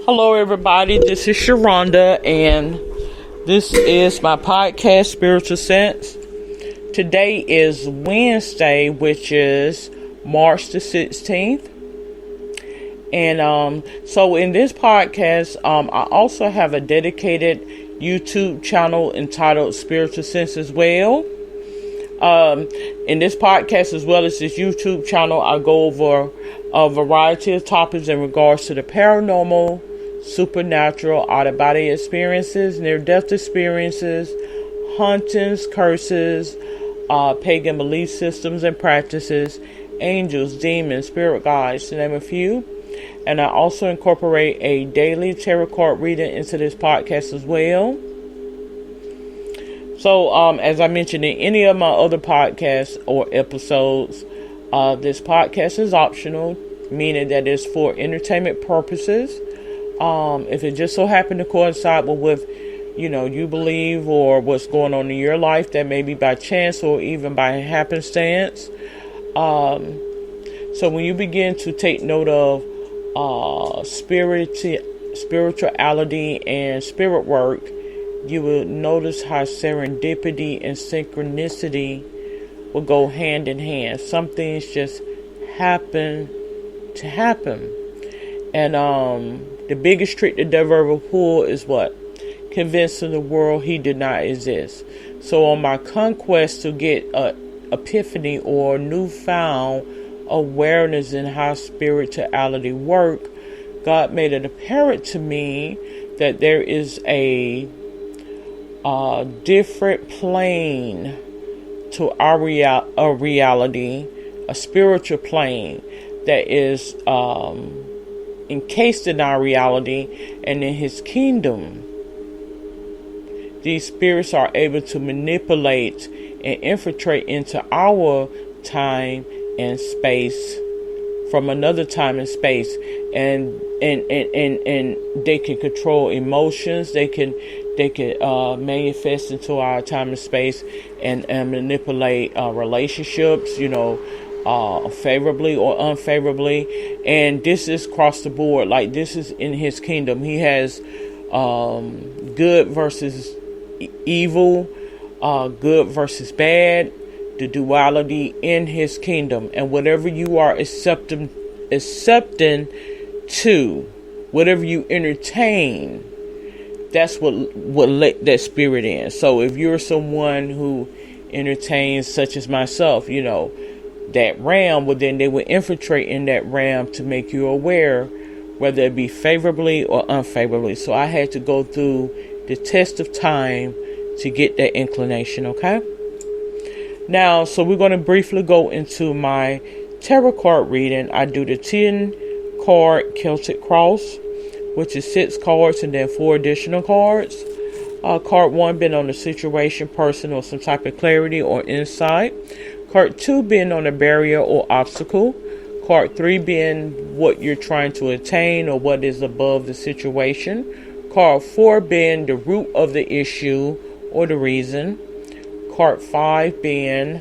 Hello, everybody. This is Sharonda, and this is my podcast, Spiritual Sense. Today is Wednesday, which is March the 16th. And so in this podcast, I also have a dedicated YouTube channel entitled Spiritual Sense as well. In this podcast, as well as this YouTube channel, I go over a variety of topics in regards to the paranormal, supernatural, out-of-body experiences, near-death experiences, hauntings, curses, pagan belief systems and practices, angels, demons, spirit guides, to name a few. And I also incorporate a daily tarot card reading into this podcast as well. So, as I mentioned in any of my other podcasts or episodes, this podcast is optional, meaning that it's for entertainment purposes. If it just so happened to coincide with, you believe or what's going on in your life, that may be by chance or even by happenstance. So when you begin to take note of spirituality and spirit work, you will notice how serendipity and synchronicity will go hand in hand. Some things just happen to happen. And the biggest trick the devil ever pulled is what? Convincing the world he did not exist. So on my conquest to get a epiphany or newfound awareness in how spirituality work, God made it apparent to me that there is a different plane to our reality, a spiritual plane that is encased in our reality, and in his kingdom these spirits are able to manipulate and infiltrate into our time and space from another time and space, and they can control emotions. They can manifest into our time and space and manipulate relationships, favorably or unfavorably. And this is across the board. Like, this is in his kingdom. He has good versus evil, good versus bad, the duality in his kingdom. And whatever you are accepting to, whatever you entertain, that's what let that spirit in. So if you're someone who entertains, such as myself, that realm, well, then they will infiltrate in that realm to make you aware, whether it be favorably or unfavorably. So I had to go through the test of time to get that inclination, okay? Now, so we're going to briefly go into my tarot card reading. I do the 10 card Celtic Cross, which is 6 cards and then 4 additional cards. Card 1 being on the situation, person, or some type of clarity or insight. Card 2 being on a barrier or obstacle. Card 3 being what you're trying to attain or what is above the situation. Card 4 being the root of the issue or the reason. Card 5 being,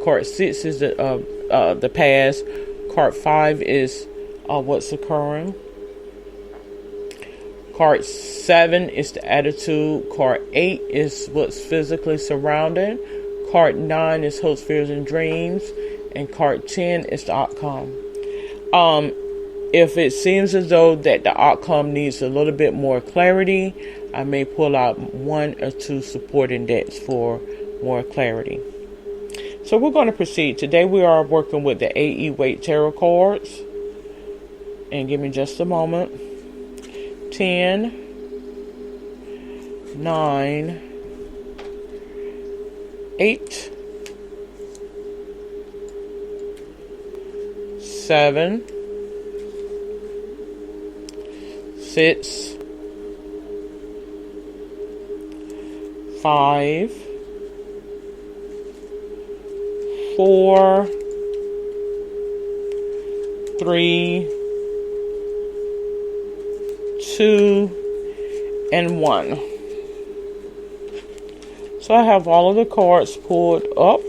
card 6 is the past. Card 5 is what's occurring. Card 7 is the attitude. Card 8 is what's physically surrounding. Card 9 is hopes, fears, and dreams. And card 10 is the outcome. If it seems as though that the outcome needs a little bit more clarity, I may pull out 1 or 2 supporting decks for more clarity. So we're going to proceed. Today we are working with the AE Weight Tarot cards. And give me just a moment. 10, 9, 8, 7, 6, 5, 4, 3, 2, and 1. So I have all of the cards pulled up.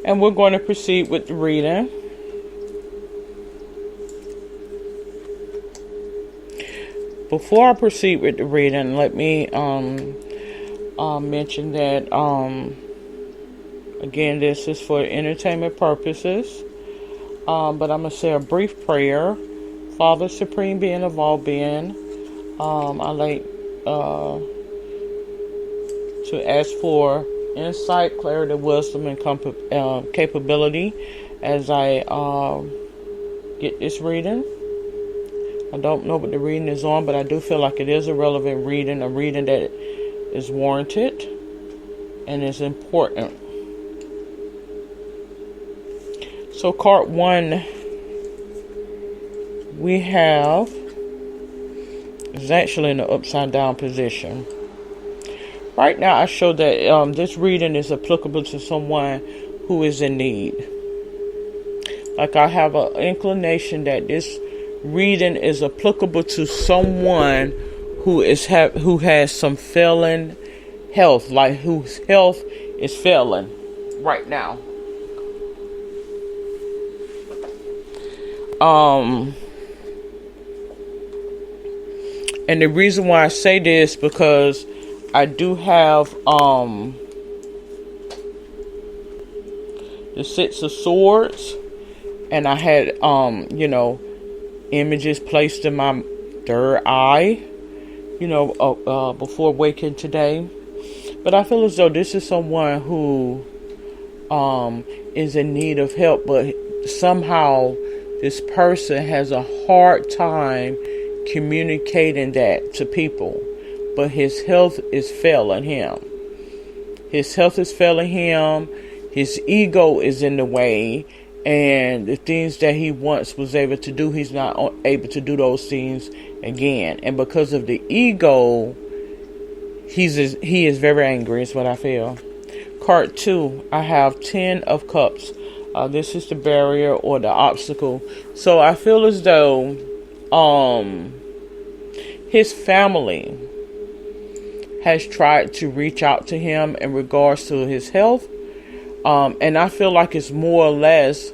And we're going to proceed with the reading. Before I proceed with the reading, let me mention that again, this is for entertainment purposes. But I'm going to say a brief prayer. Father, Supreme Being of all being, I like to ask for insight, clarity, wisdom, and capability as I get this reading. I don't know what the reading is on, but I do feel like it is a relevant reading, a reading that is warranted and is important. So card 1 we have is actually in the upside down position. Right now I show that this reading is applicable to someone who is in need. Like I have an inclination that this reading is applicable to someone who has some failing health, like whose health is failing right now. And the reason why I say this because I do have the Six of Swords, and I had images placed in my third eye, before waking today. But I feel as though this is someone who is in need of help, but somehow this person has a hard time communicating that to people. But his health is failing him. His health is failing him. His ego is in the way. And the things that he once was able to do, he's not able to do those things again. And because of the ego, he is very angry, is what I feel. Card 2, I have 10 of Cups. This is the barrier or the obstacle. So I feel as though his family has tried to reach out to him in regards to his health. And I feel like it's more or less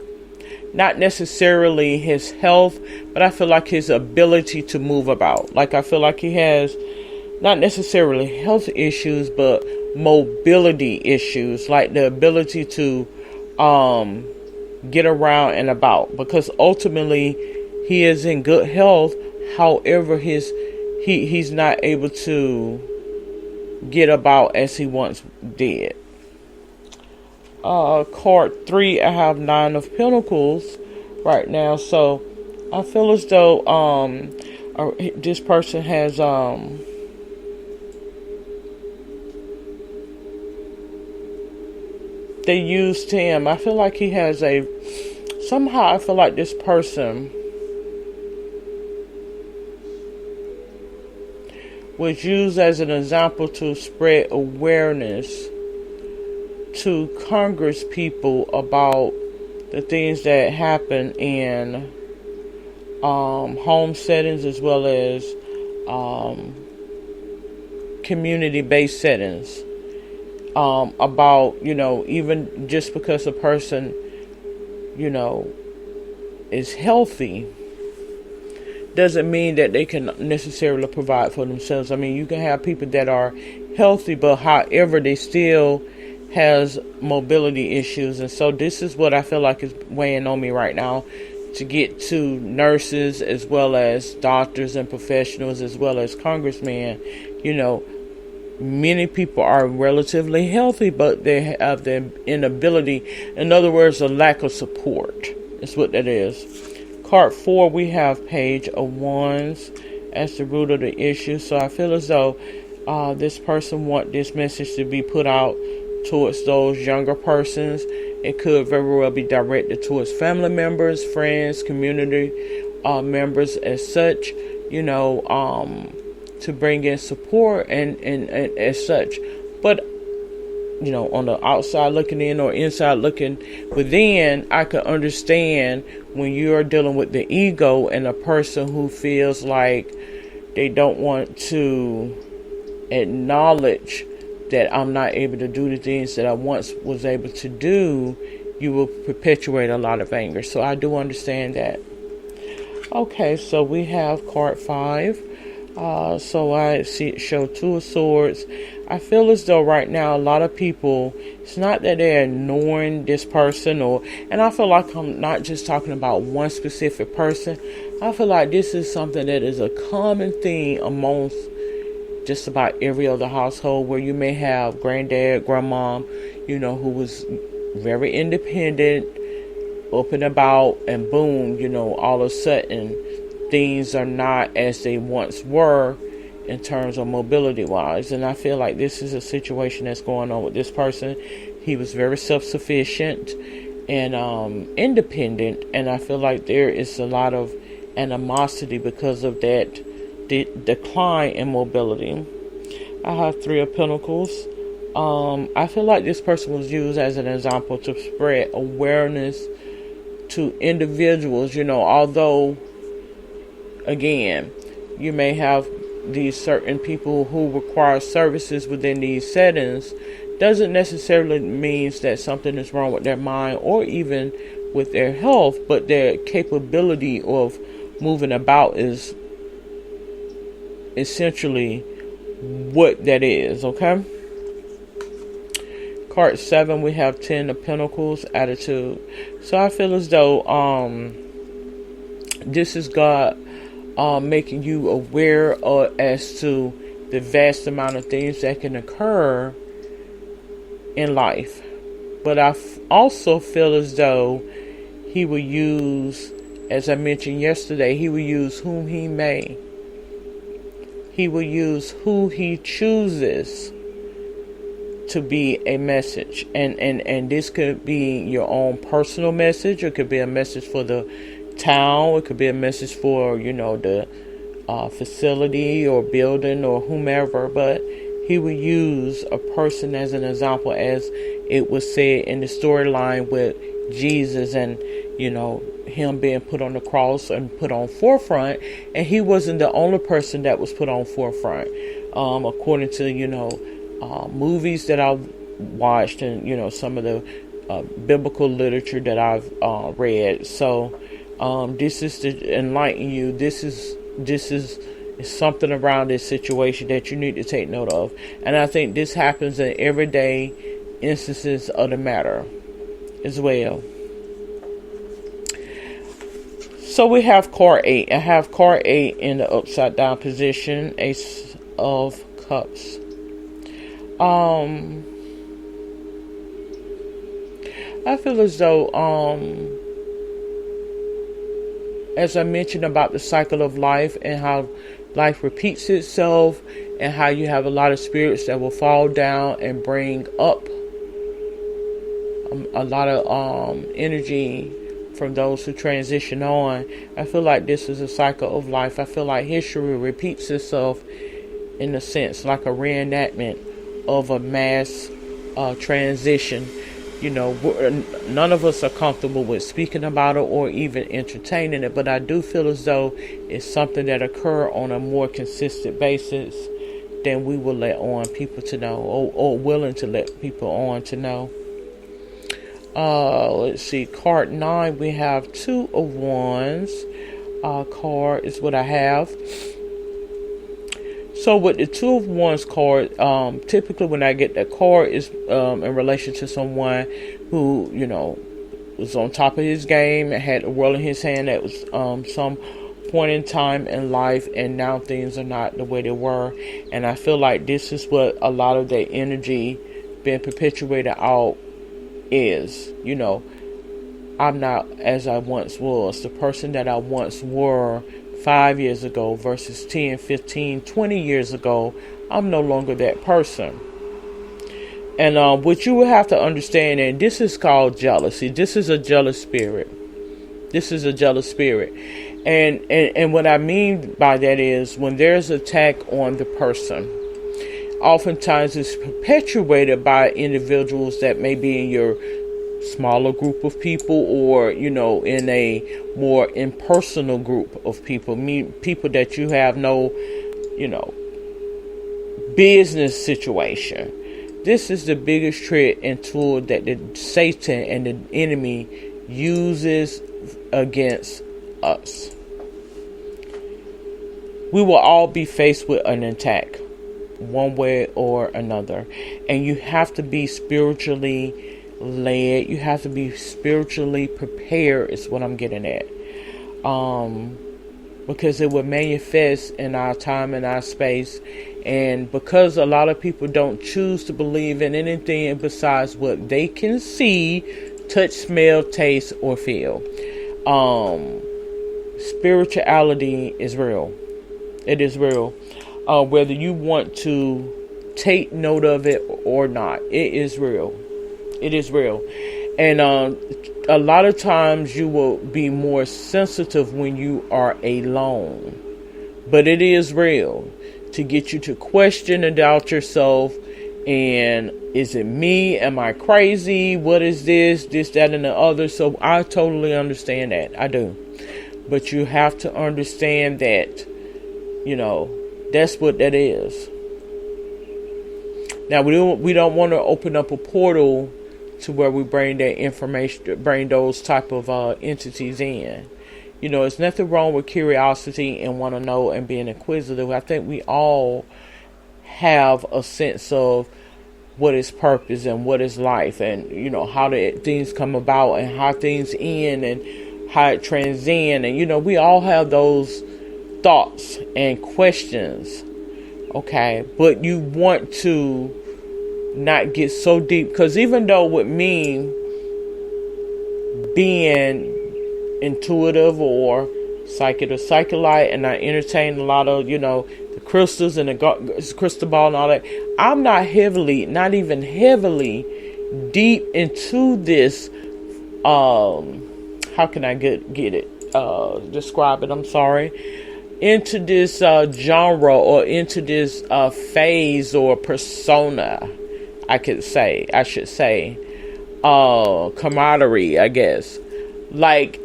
not necessarily his health, but I feel like his ability to move about. Like I feel like he has not necessarily health issues, but mobility issues, like the ability to get around and about, because ultimately he is in good health. However, he's not able to get about as he once did. Card 3, I have 9 of Pentacles right now. So I feel as though this person has they used him. I feel like he has somehow I feel like this person was used as an example to spread awareness to Congress people about the things that happen in home settings as well as community-based settings. About, even just because a person, is healthy doesn't mean that they can necessarily provide for themselves. I mean, you can have people that are healthy, but however, they still has mobility issues. And so this is what I feel like is weighing on me right now, to get to nurses as well as doctors and professionals as well as congressmen. Many people are relatively healthy, but they have the inability, in other words, a lack of support. That's what that is. Card 4, we have Page of Wands as the root of the issue. So I feel as though this person wants this message to be put out towards those younger persons. It could very well be directed towards family members, friends, community members as such, to bring in support and as such. But on the outside looking in or inside looking within, I could understand when you're dealing with the ego and a person who feels like they don't want to acknowledge that I'm not able to do the things that I once was able to do, you will perpetuate a lot of anger. So I do understand that. Okay, so we have card 5. So I show 2 of Swords. I feel as though right now a lot of people, it's not that they're ignoring this person, and I feel like I'm not just talking about one specific person. I feel like this is something that is a common thing amongst just about every other household, where you may have granddad, grandma, who was very independent, up and about, and boom, all of a sudden things are not as they once were in terms of mobility wise. And I feel like this is a situation that's going on with this person. He was very self-sufficient and independent, and I feel like there is a lot of animosity because of that decline in mobility. I have 3 of Pentacles. I feel like this person was used as an example to spread awareness to individuals, although again, you may have these certain people who require services within these settings, doesn't necessarily mean that something is wrong with their mind or even with their health, but their capability of moving about is essentially what that is, okay? Card 7, we have 10 of Pentacles, attitude. So I feel as though this is God making you aware as to the vast amount of things that can occur in life. But I also feel as though he will use, as I mentioned yesterday, he will use whom he may. He will use who he chooses to be a message. And this could be your own personal message. It could be a message for the town. It could be a message for, the facility or building or whomever. But he will use a person as an example, as it was said in the storyline with Jesus and, him being put on the cross and put on forefront. And he wasn't the only person that was put on forefront. According to, movies that I've watched and, some of the biblical literature that I've read. So this is to enlighten you. This is something around this situation that you need to take note of. And I think this happens in everyday instances of the matter as well. So we have card 8. I have card 8 in the upside down position, Ace of Cups. I feel as though, as I mentioned about the cycle of life and how life repeats itself, and how you have a lot of spirits that will fall down and bring up a lot of energy from those who transition on. I feel like this is a cycle of life. I feel like history repeats itself in a sense, like a reenactment of a mass transition. None of us are comfortable with speaking about it or even entertaining it, but I do feel as though it's something that occur on a more consistent basis than we will let on people to know, or willing to let people on to know. Let's see, card 9, we have 2 of Wands. Card is what I have. So with the 2 of Wands card, typically when I get that card is in relation to someone who, was on top of his game and had the world in his hand. That was some point in time in life, and now things are not the way they were. And I feel like this is what a lot of their energy being perpetuated out is. I'm not as I once was. The person that I once were 5 years ago versus 10, 15, 20 years ago, I'm no longer that person. And what you will have to understand, and this is called jealousy. This is a jealous spirit. This is a jealous spirit. And what I mean by that is when there's an attack on the person, oftentimes it's perpetuated by individuals that may be in your smaller group of people, or in a more impersonal group of people, people that you have no business situation, This is the biggest trick and tool that the Satan and the enemy uses against us. We will all be faced with an attack, one way or another. And you have to be spiritually led. You have to be spiritually prepared, is what I'm getting at. Because it will manifest in our time and our space. And because a lot of people don't choose to believe in anything besides what they can see, touch, smell, taste, or feel. Spirituality is real. It is real. Whether you want to take note of it or not, it is real. It is real. And a lot of times you will be more sensitive when you are alone. But it is real, to get you to question and doubt yourself. And is it me? Am I crazy? What is this, that, and the other? So I totally understand that. I do. But you have to understand that, that's what that is. Now, we don't want to open up a portal to where we bring that information, bring those type of entities in. There's nothing wrong with curiosity and want to know and being inquisitive. I think we all have a sense of what is purpose and what is life, and how things come about and how things end and how it transcend. And we all have those thoughts and questions. Okay, but you want to not get so deep, because even though with me being intuitive or psychic or psycholite, and I entertain a lot of the crystals and the crystal ball and all that, I'm not even heavily deep into this. How can I get it? Describe it? I'm sorry. Into this genre, or into this phase or persona, I should say, camaraderie, I guess, like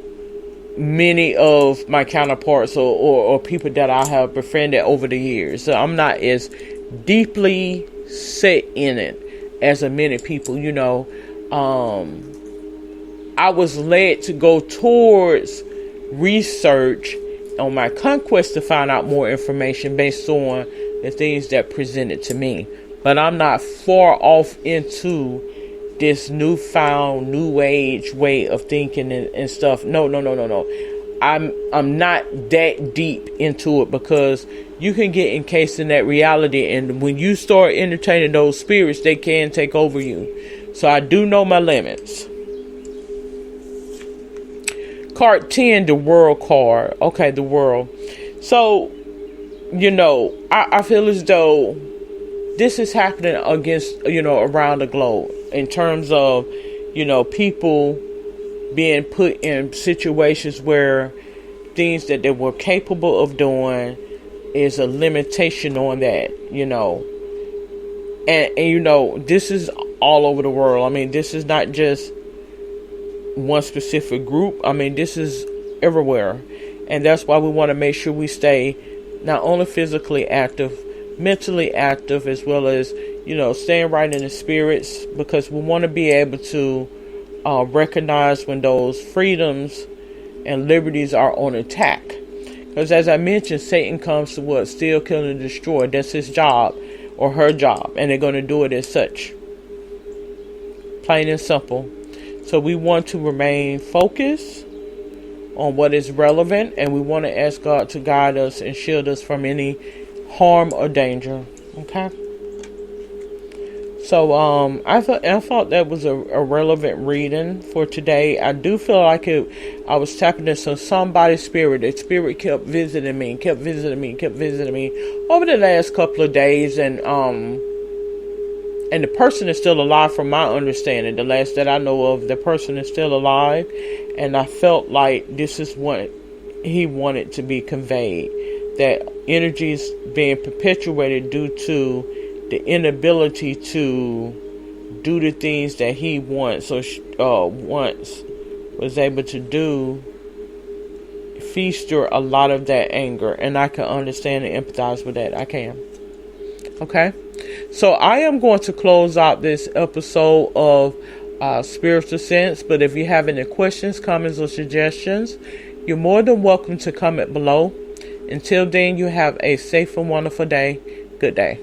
many of my counterparts or people that I have befriended over the years. So I'm not as deeply set in it as many people. I was led to go towards research on my conquest to find out more information based on the things that presented to me. But I'm not far off into this newfound new age way of thinking and stuff. No. I'm not that deep into it, because you can get encased in that reality, and when you start entertaining those spirits, they can take over you. So I do know my limits. Card 10, the world card. Okay, the world. So, I feel as though this is happening against, around the globe, in terms of, people being put in situations where things that they were capable of doing is a limitation on that, and this is all over the world. I mean, this is not just one specific group. I mean, this is everywhere. And that's why we want to make sure we stay not only physically active, mentally active, as well as, staying right in the spirits, because we want to be able to recognize when those freedoms and liberties are on attack. Because as I mentioned, Satan comes to steal, kill, and destroy. That's his job or her job. And they're going to do it as such. Plain and simple. So we want to remain focused on what is relevant, and we want to ask God to guide us and shield us from any harm or danger. Okay. So I thought that was a relevant reading for today. I do feel like I was tapping into somebody's spirit. The spirit kept visiting me over the last couple of days, and the person is still alive from my understanding. The last that I know of, the person is still alive, and I felt like this is what he wanted to be conveyed. That energy is being perpetuated due to the inability to do the things that he once was able to do, feaster a lot of that anger. And I can understand and empathize with that. I can. Okay. So I am going to close out this episode of Spiritual Sense. But if you have any questions, comments, or suggestions, you're more than welcome to comment below. Until then, you have a safe and wonderful day. Good day.